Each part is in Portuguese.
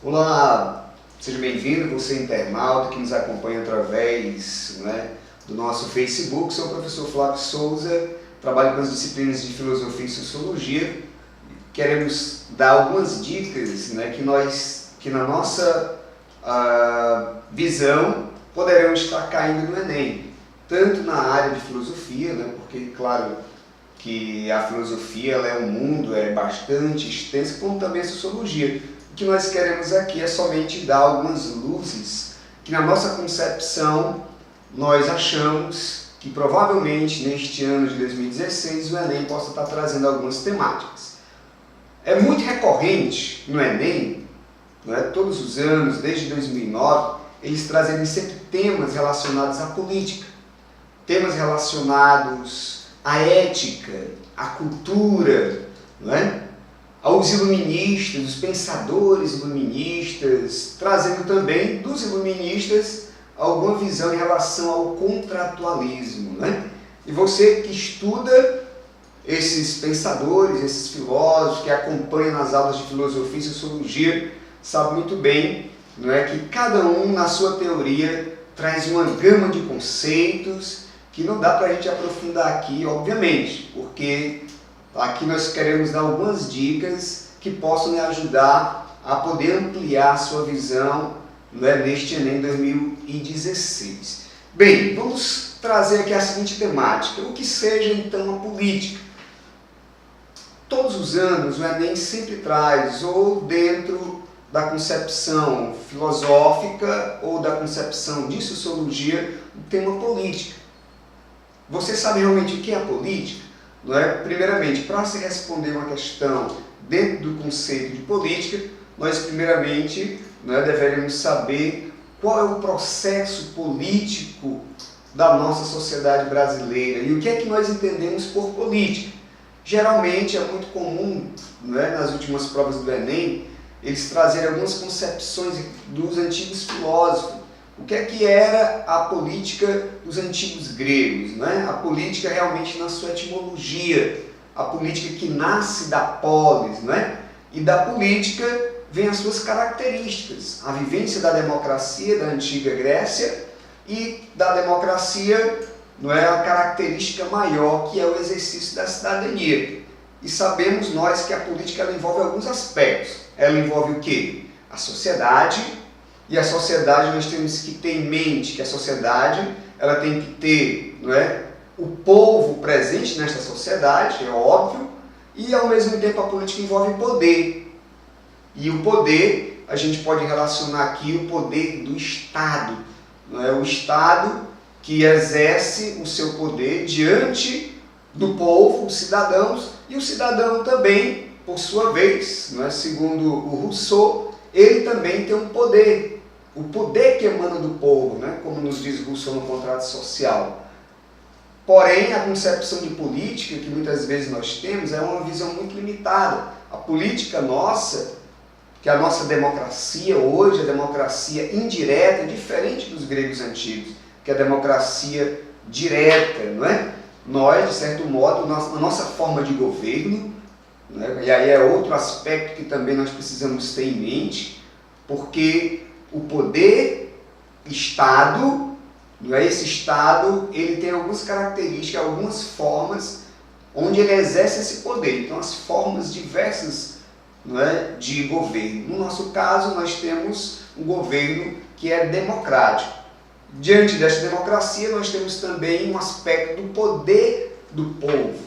Olá, seja bem-vindo, você internauta que nos acompanha através do nosso Facebook. Sou o professor Flávio Souza, trabalho com as disciplinas de Filosofia e Sociologia. Queremos dar algumas dicas que na nossa visão poderão estar caindo no Enem, tanto na área de filosofia, porque claro que a filosofia ela é um mundo, é bastante extenso, como também a sociologia. O que nós queremos aqui é somente dar algumas luzes que na nossa concepção nós achamos que provavelmente neste ano de 2016 o Enem possa estar trazendo algumas temáticas. É muito recorrente no Enem, todos os anos, desde 2009, eles trazem sempre temas relacionados à política, temas relacionados à ética, à cultura, aos iluministas, os pensadores iluministas, trazendo também dos iluministas alguma visão em relação ao contratualismo. E você que estuda esses pensadores, esses filósofos, que acompanha nas aulas de filosofia e sociologia, sabe muito bem que cada um, na sua teoria, traz uma gama de conceitos que não dá para a gente aprofundar aqui, obviamente, porque aqui nós queremos dar algumas dicas que possam lhe ajudar a poder ampliar a sua visão neste Enem 2016. Bem, vamos trazer aqui a seguinte temática: o que seja então a política? Todos os anos o Enem sempre traz, ou dentro da concepção filosófica ou da concepção de sociologia, o tema política. Você sabe realmente o que é a política? Primeiramente, para se responder uma questão dentro do conceito de política, nós primeiramente deveríamos saber qual é o processo político da nossa sociedade brasileira e o que é que nós entendemos por política. Geralmente é muito comum, nas últimas provas do Enem, eles trazerem algumas concepções dos antigos filósofos. O que é que era a política dos antigos gregos? A política realmente na sua etimologia, a política que nasce da polis, e da política vem as suas características, a vivência da democracia da antiga Grécia e da democracia, a característica maior que é o exercício da cidadania. E sabemos nós que a política ela envolve alguns aspectos. Ela envolve o quê? A sociedade. E a sociedade, nós temos que ter em mente que a sociedade ela tem que ter o povo presente nesta sociedade, é óbvio, e ao mesmo tempo a política envolve poder. E o poder, a gente pode relacionar aqui o poder do Estado. O Estado que exerce o seu poder diante do povo, os cidadãos, e o cidadão também, por sua vez, segundo o Rousseau, ele também tem um poder. O poder que emana do povo, como nos diz Rousseau no contrato social. Porém, a concepção de política que muitas vezes nós temos é uma visão muito limitada. A política nossa, que é a nossa democracia hoje, a democracia indireta, é diferente dos gregos antigos, que é a democracia direta, Nós, de certo modo, a nossa forma de governo, e aí é outro aspecto que também nós precisamos ter em mente, porque o poder Estado, esse Estado, ele tem algumas características, algumas formas onde ele exerce esse poder. Então, as formas diversas de governo. No nosso caso, nós temos um governo que é democrático. Diante desta democracia, nós temos também um aspecto do poder do povo.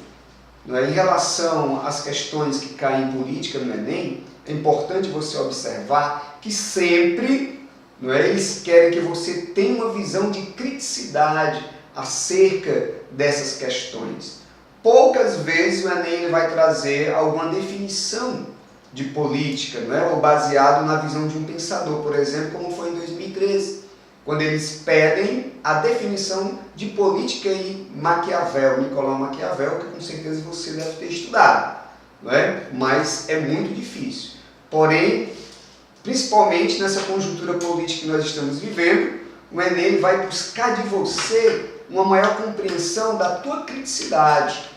Em relação às questões que caem em política no Enem, é importante você observar que sempre eles querem que você tenha uma visão de criticidade acerca dessas questões. Poucas vezes o Enem ele vai trazer alguma definição de política, ou baseado na visão de um pensador, por exemplo, como foi em 2013, quando eles pedem a definição de política em Maquiavel, Nicolau Maquiavel, que com certeza você deve ter estudado, mas é muito difícil. Porém, principalmente nessa conjuntura política que nós estamos vivendo, o Enem vai buscar de você uma maior compreensão da tua criticidade.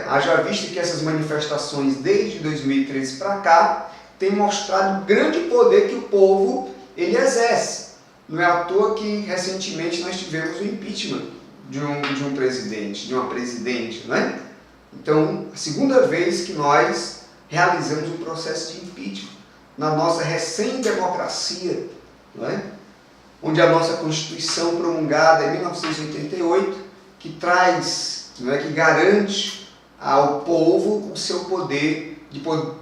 Haja vista que essas manifestações desde 2013 para cá tem mostrado o grande poder que o povo ele exerce. Não é à toa que recentemente nós tivemos o impeachment de um presidente, de uma presidente, não é? Então, a segunda vez que nós realizamos um processo de impeachment na nossa recém-democracia, não é? Onde a nossa Constituição promulgada em 1988, que traz, não é, que garante ao povo o seu poder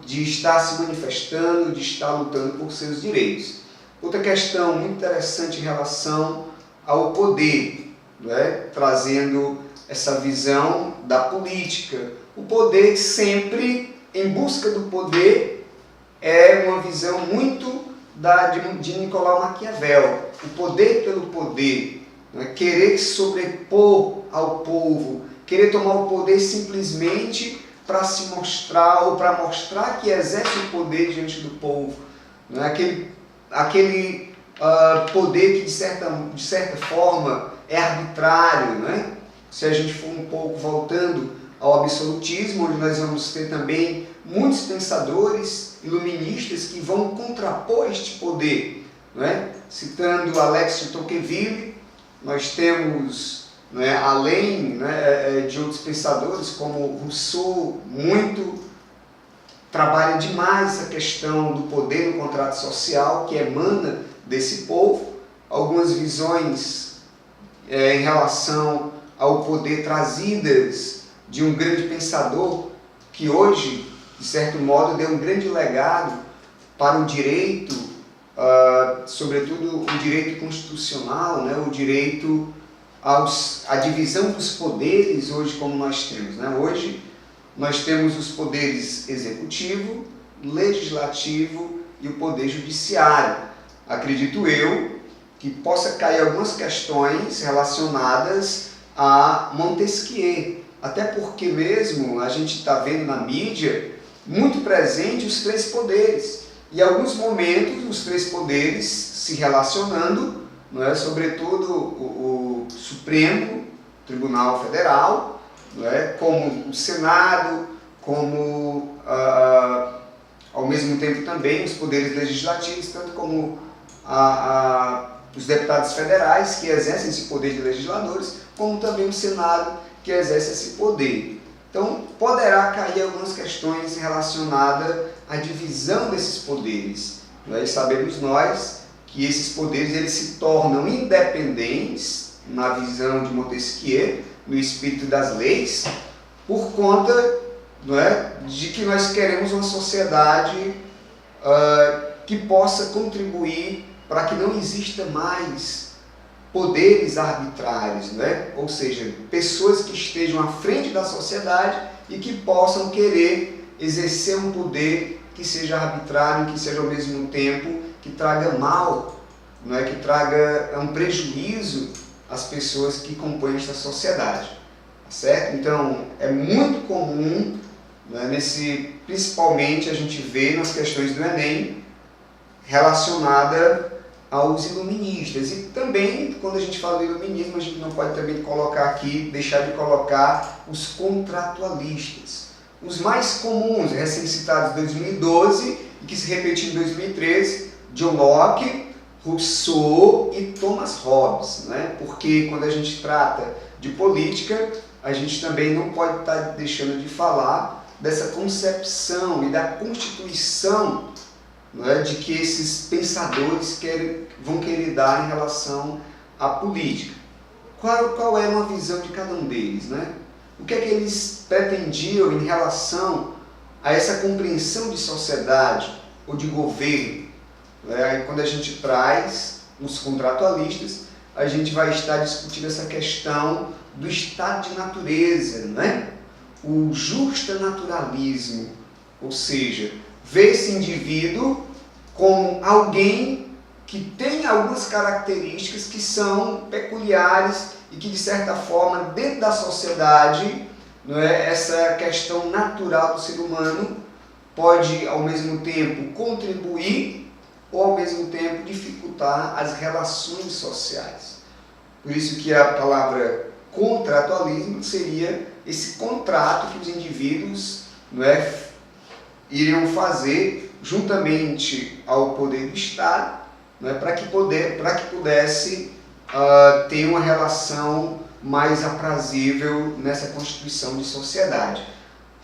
de estar se manifestando, de estar lutando por seus direitos. Outra questão muito interessante em relação ao poder, não é? Trazendo essa visão da política. O poder sempre, em busca do poder, é uma visão muito de Nicolau Maquiavel. O poder pelo poder, não é? Querer se sobrepor ao povo, querer tomar o poder simplesmente para se mostrar ou para mostrar que exerce o poder diante do povo. Não é? Aquele poder que de certa forma é arbitrário, não é? Se a gente for um pouco voltando ao absolutismo, onde nós vamos ter também muitos pensadores iluministas que vão contrapor este poder, não é? Citando Alex de Tocqueville, nós temos, não é, além, né, de outros pensadores como Rousseau, trabalha demais essa questão do poder no contrato social que emana desse povo, algumas visões em relação ao poder trazidas de um grande pensador que hoje, de certo modo, deu um grande legado para o direito, sobretudo o direito constitucional, né, o direito à divisão dos poderes hoje como nós temos, né? Hoje nós temos os poderes executivo, legislativo e o poder judiciário. Acredito eu que possa cair algumas questões relacionadas a Montesquieu, até porque mesmo a gente está vendo na mídia muito presente os três poderes, e em alguns momentos os três poderes se relacionando, não é? Sobretudo o Supremo Tribunal Federal, não é? Como o Senado, como ao mesmo tempo também os poderes legislativos, tanto como os deputados federais que exercem esse poder de legisladores, como também o Senado que exerce esse poder. Então, poderá cair algumas questões relacionadas à divisão desses poderes. E sabemos nós que esses poderes eles se tornam independentes, na visão de Montesquieu, no espírito das leis, por conta, não é, de que nós queremos uma sociedade que possa contribuir para que não exista mais poderes arbitrários, né? Ou seja, pessoas que estejam à frente da sociedade e que possam querer exercer um poder que seja arbitrário, que seja ao mesmo tempo que traga mal, não é? Que traga um prejuízo às pessoas que compõem esta sociedade, certo? Então, é muito comum, né, principalmente a gente vê nas questões do Enem, relacionada aos iluministas. E também, quando a gente fala do iluminismo, a gente não pode também deixar de colocar os contratualistas. Os mais comuns, recém-citados em 2012 e que se repetiu em 2013, John Locke, Rousseau e Thomas Hobbes, né? Porque quando a gente trata de política, a gente também não pode estar deixando de falar dessa concepção e da constituição, não é, de que esses pensadores vão querer dar em relação à política. Qual é uma visão de cada um deles, né? O que é que eles pretendiam em relação a essa compreensão de sociedade ou de governo? Quando a gente traz os contratualistas, a gente vai estar discutindo essa questão do estado de natureza, né? O justanaturalismo, ou seja, ver esse indivíduo como alguém que tem algumas características que são peculiares e que, de certa forma, dentro da sociedade, não é, essa questão natural do ser humano pode, ao mesmo tempo, contribuir ou, ao mesmo tempo, dificultar as relações sociais. Por isso que a palavra contratualismo seria esse contrato que os indivíduos, não é, iriam fazer juntamente ao poder do Estado, né, para que pudesse ter uma relação mais aprazível nessa constituição de sociedade.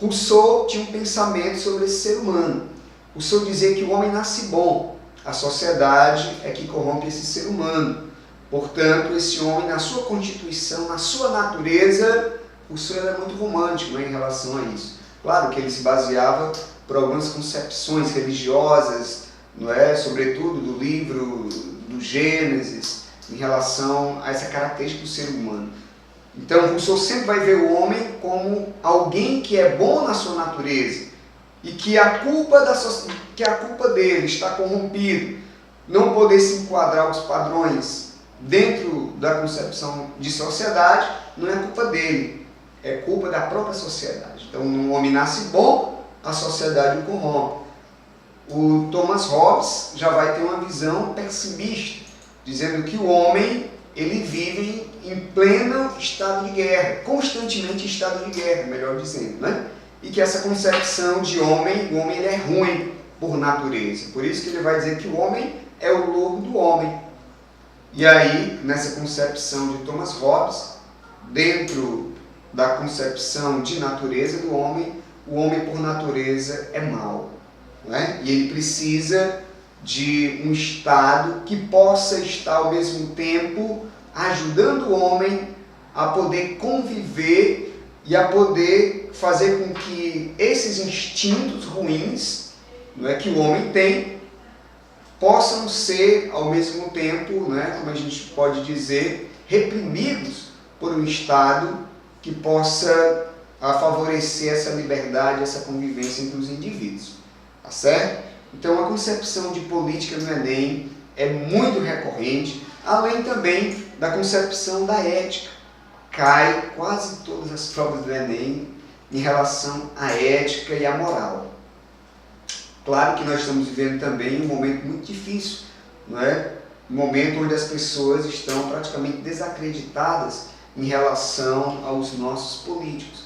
Rousseau tinha um pensamento sobre esse ser humano. Rousseau dizia que o homem nasce bom, a sociedade é que corrompe esse ser humano. Portanto, esse homem, na sua constituição, na sua natureza, Rousseau era muito romântico, né, em relação a isso. Claro que ele se baseava por algumas concepções religiosas, não é? Sobretudo do livro do Gênesis, em relação a essa característica do ser humano. Então, Rousseau sempre vai ver o homem como alguém que é bom na sua natureza e que a culpa dele está corrompido, não poder se enquadrar aos padrões dentro da concepção de sociedade, não é culpa dele, é culpa da própria sociedade. Então, um homem nasce bom, a sociedade o corrompe. O Thomas Hobbes já vai ter uma visão pessimista, dizendo que o homem ele vive em pleno estado de guerra, constantemente em estado de guerra, melhor dizendo, né? E que essa concepção de homem, o homem ele é ruim por natureza. Por isso que ele vai dizer que o homem é o lobo do homem. E aí, nessa concepção de Thomas Hobbes, dentro da concepção de natureza do homem, o homem por natureza é mau, né? E ele precisa de um Estado que possa estar ao mesmo tempo ajudando o homem a poder conviver e a poder fazer com que esses instintos ruins, não é, que o homem tem, possam ser ao mesmo tempo, né, como a gente pode dizer, reprimidos por um Estado que possa favorecer essa liberdade, essa convivência entre os indivíduos. Tá certo? Então, a concepção de política no Enem é muito recorrente, além também da concepção da ética. Cai quase todas as provas do Enem em relação à ética e à moral. Claro que nós estamos vivendo também um momento muito difícil, não é? Um momento onde as pessoas estão praticamente desacreditadas em relação aos nossos políticos.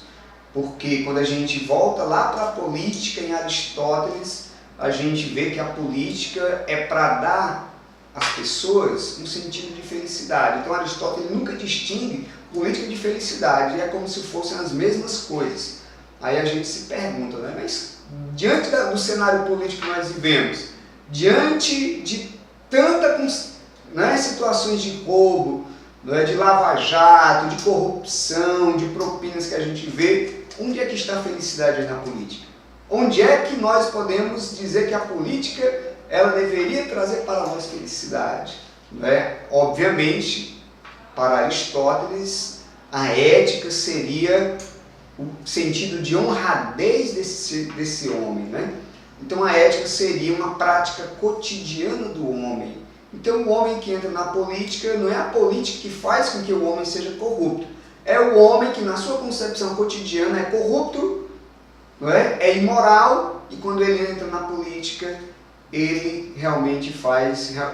Porque quando a gente volta lá para a política em Aristóteles, a gente vê que a política é para dar às pessoas um sentido de felicidade. Então Aristóteles nunca distingue política de felicidade, é como se fossem as mesmas coisas. Aí a gente se pergunta, né? Mas diante do cenário político que nós vivemos, diante de tantas, né, situações de roubo, né, de lava-jato, de corrupção, de propinas que a gente vê, onde é que está a felicidade na política? Onde é que nós podemos dizer que a política ela deveria trazer para nós felicidade? Né? Obviamente, para Aristóteles, a ética seria o sentido de honradez desse homem. Né? Então, a ética seria uma prática cotidiana do homem. Então, o homem que entra na política, não é a política que faz com que o homem seja corrupto. É o homem que, na sua concepção cotidiana, é corrupto, não é? É imoral, e quando ele entra na política, ele realmente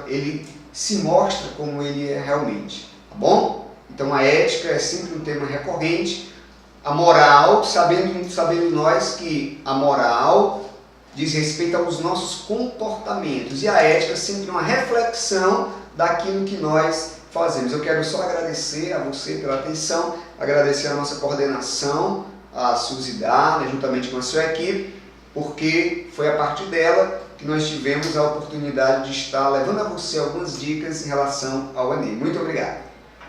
ele se mostra como ele é realmente. Tá bom? Então, a ética é sempre um tema recorrente. A moral, sabendo nós que a moral diz respeito aos nossos comportamentos, e a ética é sempre uma reflexão daquilo que nós fazemos. Eu quero só agradecer a você pela atenção, agradecer a nossa coordenação, a Suzy Darner, juntamente com a sua equipe, porque foi a partir dela que nós tivemos a oportunidade de estar levando a você algumas dicas em relação ao Enem. Muito obrigado.